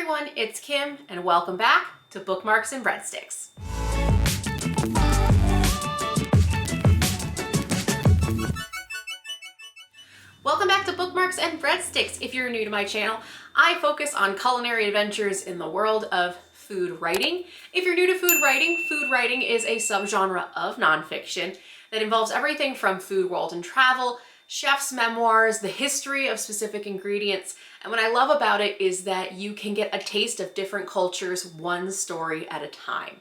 everyone, it's Kim, and welcome back to Bookmarks and Breadsticks. Welcome back to Bookmarks and Breadsticks. If you're new to my channel, I focus on culinary adventures in the world of food writing. If you're new to food writing is a subgenre of nonfiction that involves everything from food, world, and travel, chef's memoirs, the history of specific ingredients. And what I love about it is that you can get a taste of different cultures one story at a time.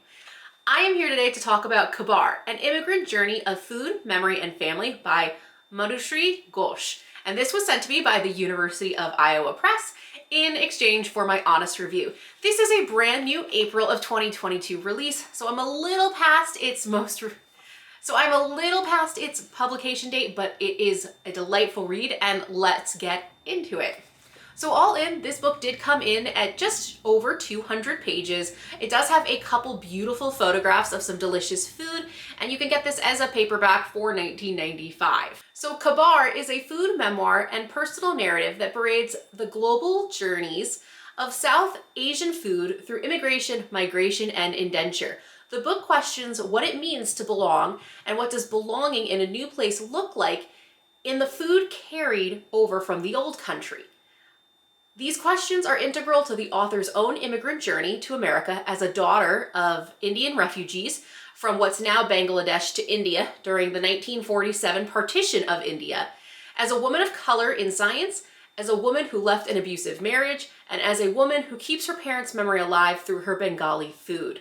I am here today to talk about Khabaar, an immigrant journey of food, memory, and family by Manushree Ghosh. And this was sent to me by the University of Iowa Press in exchange for my honest review. This is a brand new April of 2022 release, so I'm a little past its publication date, but it is a delightful read, and let's get into it. So all in, this book did come in at just over 200 pages. It does have a couple beautiful photographs of some delicious food, and you can get this as a paperback for $19.95. So Khabaar is a food memoir and personal narrative that parades the global journeys of South Asian food through immigration, migration, and indenture. The book questions what it means to belong and what does belonging in a new place look like in the food carried over from the old country. These questions are integral to the author's own immigrant journey to America as a daughter of Indian refugees from what's now Bangladesh to India during the 1947 Partition of India, as a woman of color in science, as a woman who left an abusive marriage, and as a woman who keeps her parents' memory alive through her Bengali food.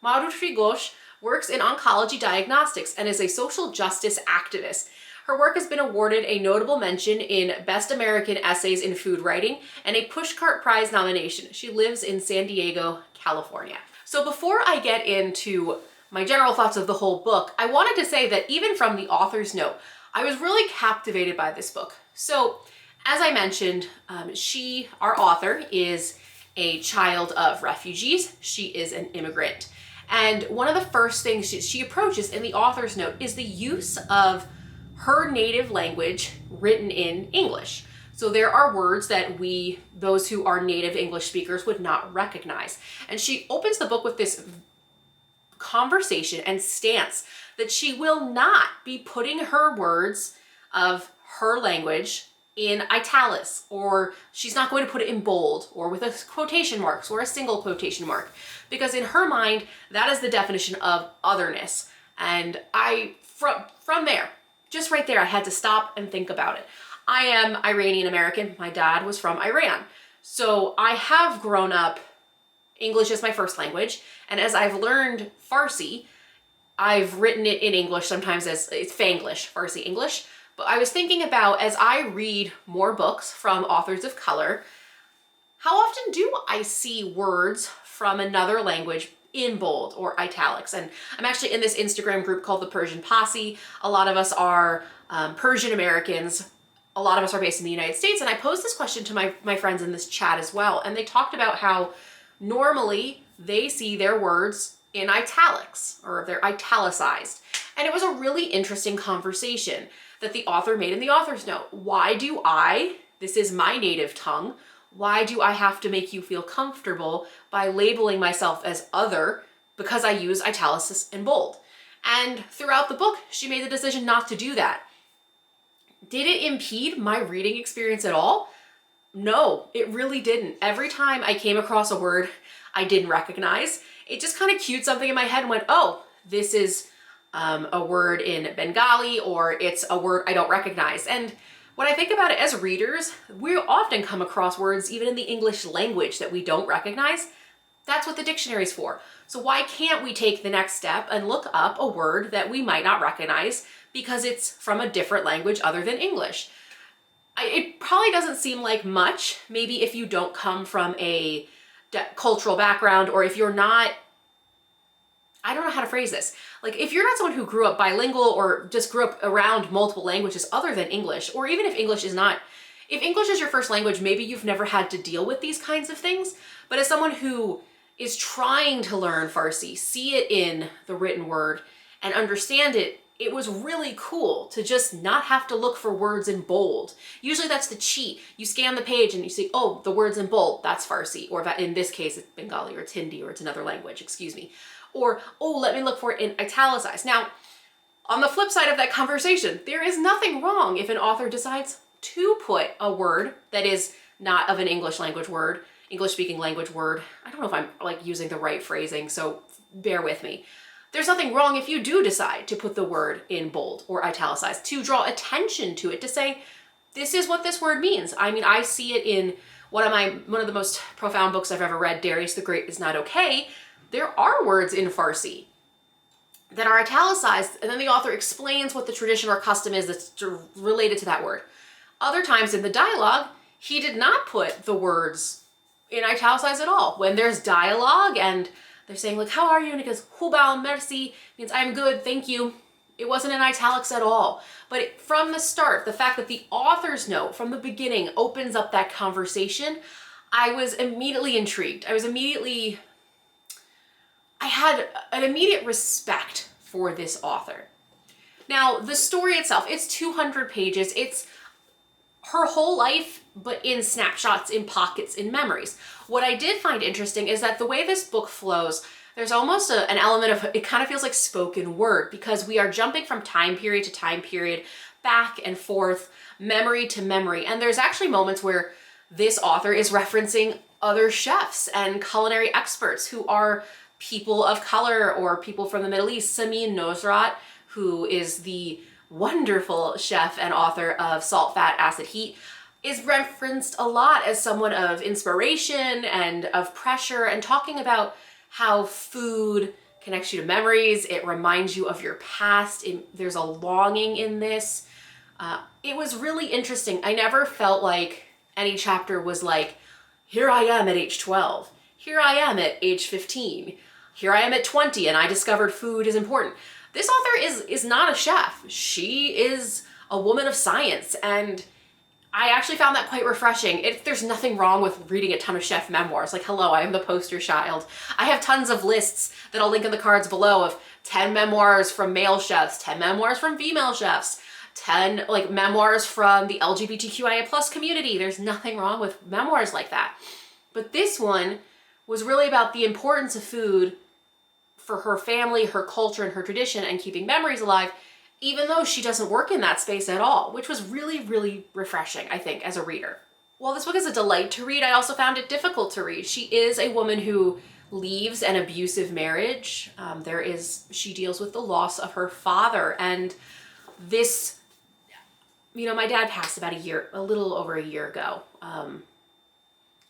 Manushree Ghosh works in oncology diagnostics and is a social justice activist. Her work has been awarded a notable mention in Best American Essays in Food Writing and a Pushcart Prize nomination. She lives in San Diego, California. So before I get into my general thoughts of the whole book, I wanted to say that even from the author's note, I was really captivated by this book. So as I mentioned, our author, is a child of refugees. She is an immigrant. And one of the first things she approaches in the author's note is the use of her native language written in English. So there are words that those who are native English speakers, would not recognize. And she opens the book with this conversation and stance that she will not be putting her words of her language in italics, or she's not going to put it in bold or with a quotation marks or a single quotation mark, because in her mind, that is the definition of otherness. And from there, just right there, I had to stop and think about it. I am Iranian American. My dad was from Iran. So I have grown up English as my first language. And as I've learned Farsi, I've written it in English, sometimes as it's Fanglish, Farsi English. But I was thinking about, as I read more books from authors of color, how often do I see words from another language in bold or italics? And I'm actually in this Instagram group called the Persian Posse. A lot of us are Persian Americans. A lot of us are based in the United States. And I posed this question to my friends in this chat as well. And they talked about how normally they see their words in italics, or they're italicized. And it was a really interesting conversation that the author made in the author's note. This is my native tongue, why do I have to make you feel comfortable by labeling myself as other because I use italics and bold? And throughout the book, she made the decision not to do that. Did it impede my reading experience at all? No, it really didn't. Every time I came across a word I didn't recognize, it just kind of cued something in my head and went, oh, this is a word in Bengali, or it's a word I don't recognize. And when I think about it as readers, we often come across words even in the English language that we don't recognize. That's what the dictionary's for. So why can't we take the next step and look up a word that we might not recognize because it's from a different language other than English? It probably doesn't seem like much, maybe if you don't come from a cultural background, or if you're not, I don't know how to phrase this. Like, if you're not someone who grew up bilingual or just grew up around multiple languages other than English, or even if English is your first language, maybe you've never had to deal with these kinds of things. But as someone who is trying to learn Farsi, see it in the written word and understand it it was really cool to just not have to look for words in bold. Usually that's the cheat. You scan the page and you see, oh, the words in bold, that's Farsi, or that in this case it's Bengali or it's Hindi or it's another language, excuse me. Or, oh, let me look for it in italicized. Now, on the flip side of that conversation, there is nothing wrong if an author decides to put a word that is not of an English language word, English speaking language word. I don't know if I'm like using the right phrasing, so bear with me. There's nothing wrong if you do decide to put the word in bold or italicized, to draw attention to it, to say, this is what this word means. I mean, I see it in one of the most profound books I've ever read, Darius the Great is Not Okay. There are words in Farsi that are italicized, and then the author explains what the tradition or custom is that's related to that word. Other times in the dialogue, he did not put the words in italicized at all. When there's dialogue and they're saying like, how are you? And he goes, hubal merci, means I'm good, thank you. It wasn't in italics at all. But from the start, the fact that the author's note from the beginning opens up that conversation, I was immediately intrigued. I had an immediate respect for this author. Now, the story itself, it's 200 pages. It's her whole life, but in snapshots, in pockets, in memories. What I did find interesting is that the way this book flows, there's almost an element of, it kind of feels like spoken word, because we are jumping from time period to time period, back and forth, memory to memory. And there's actually moments where this author is referencing other chefs and culinary experts who are people of color or people from the Middle East. Samin Nosrat, who is the wonderful chef and author of Salt, Fat, Acid, Heat, is referenced a lot as someone of inspiration and of pressure, and talking about how food connects you to memories. It reminds you of your past. There's a longing in this. It was really interesting. I never felt like any chapter was like, here I am at age 12. Here I am at age 15. Here I am at 20 and I discovered food is important. This author is not a chef. She is a woman of science, and I actually found that quite refreshing. There's nothing wrong with reading a ton of chef memoirs. Like, hello, I am the poster child. I have tons of lists that I'll link in the cards below of 10 memoirs from male chefs, 10 memoirs from female chefs, 10 like memoirs from the LGBTQIA plus community. There's nothing wrong with memoirs like that. But this one was really about the importance of food for her family, her culture, and her tradition, and keeping memories alive, even though she doesn't work in that space at all, which was really, really refreshing, I think, as a reader. While this book is a delight to read, I also found it difficult to read. She is a woman who leaves an abusive marriage. She deals with the loss of her father, and this, my dad passed about a little over a year ago.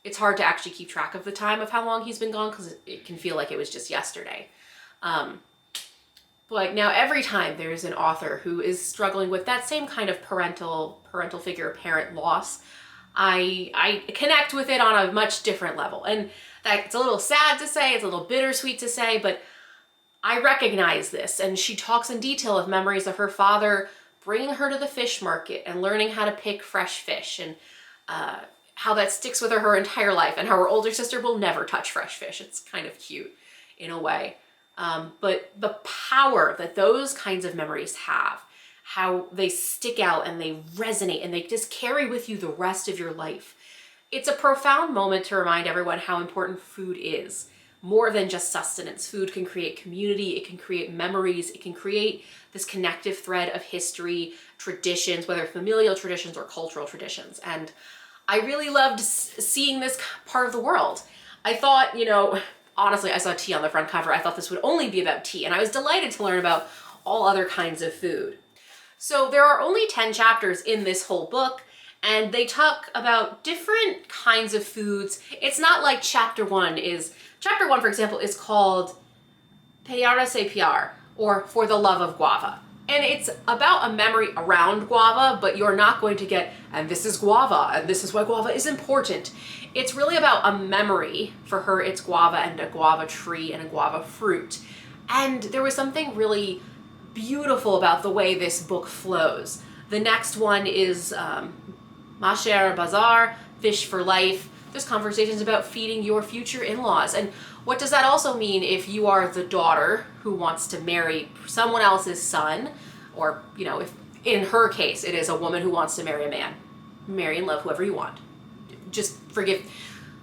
It's hard to actually keep track of the time of how long he's been gone, because it can feel like it was just yesterday. But now every time there's an author who is struggling with that same kind of parental figure, parent loss, I connect with it on a much different level. And it's a little sad to say, it's a little bittersweet to say, but I recognize this. And she talks in detail of memories of her father bringing her to the fish market and learning how to pick fresh fish, and how that sticks with her entire life, and how her older sister will never touch fresh fish. It's kind of cute in a way. But the power that those kinds of memories have, how they stick out and they resonate and they just carry with you the rest of your life. It's a profound moment to remind everyone how important food is. More than just sustenance. Food can create community, it can create memories, it can create this connective thread of history, traditions, whether familial traditions or cultural traditions. And I really loved seeing this part of the world. I thought, honestly, I saw tea on the front cover. I thought this would only be about tea, and I was delighted to learn about all other kinds of food. So there are only 10 chapters in this whole book, and they talk about different kinds of foods. It's not like chapter one, for example, is called Pyara Se Pyar, or For the Love of Guava. And it's about a memory around guava, but you're not going to get, and this is guava, and this is why guava is important. It's really about a memory. For her, it's guava and a guava tree and a guava fruit. And there was something really beautiful about the way this book flows. The next one is Masher Bazar, Fish for Life. There's conversations about feeding your future in-laws. And what does that also mean if you are the daughter who wants to marry someone else's son? or, you know, if in her case, it is a woman who wants to marry a man. Marry and love whoever you want. Just forgive.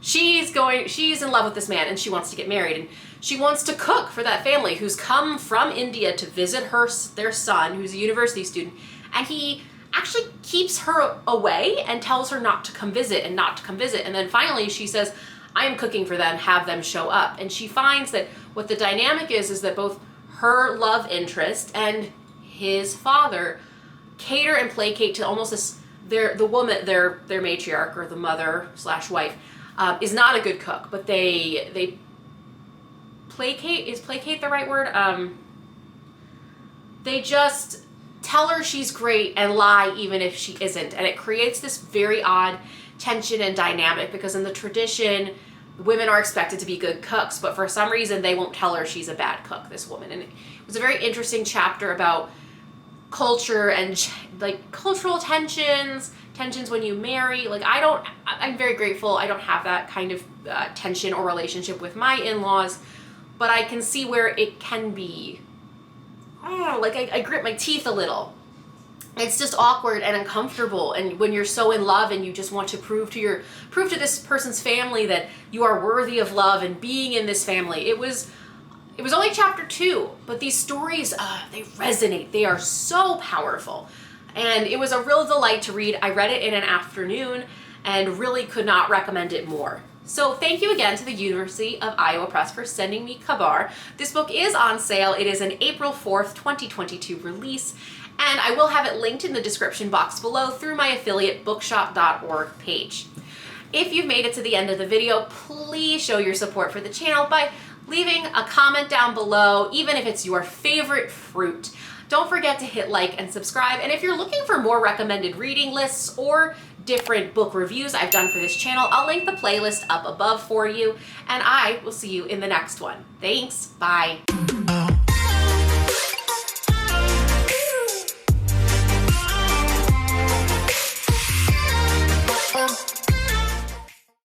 She's in love with this man and she wants to get married, and she wants to cook for that family who's come from India to visit their son, who's a university student, and he actually keeps her away and tells her not to come visit and not to come visit. And then finally she says, I am cooking for them, have them show up. And she finds that what the dynamic is that both her love interest and his father cater and placate to almost this, the woman, their matriarch or the mother / wife, is not a good cook, but they placate, is placate the right word? They just tell her she's great and lie even if she isn't. And it creates this very odd tension and dynamic, because in the tradition, women are expected to be good cooks, but for some reason they won't tell her she's a bad cook, this woman. And it was a very interesting chapter about culture and like cultural tensions when you marry. Like I'm very grateful I don't have that kind of tension or relationship with my in-laws, but I can see where it can be, like I grit my teeth a little. It's just awkward and uncomfortable, and when you're so in love and you just want to prove to this person's family that you are worthy of love and being in this family. It was only chapter 2, but these stories, they resonate. They are so powerful, and it was a real delight to read. I read it in an afternoon and really could not recommend it more. So thank you again to the University of Iowa Press for sending me Khabaar. This book is on sale. It is an April 4th, 2022 release, and I will have it linked in the description box below through my affiliate bookshop.org page. If you've made it to the end of the video, please show your support for the channel by leaving a comment down below, even if it's your favorite fruit. Don't forget to hit like and subscribe, and if you're looking for more recommended reading lists or different book reviews I've done for this channel, I'll link the playlist up above for you, and I will see you in the next one. Thanks, bye.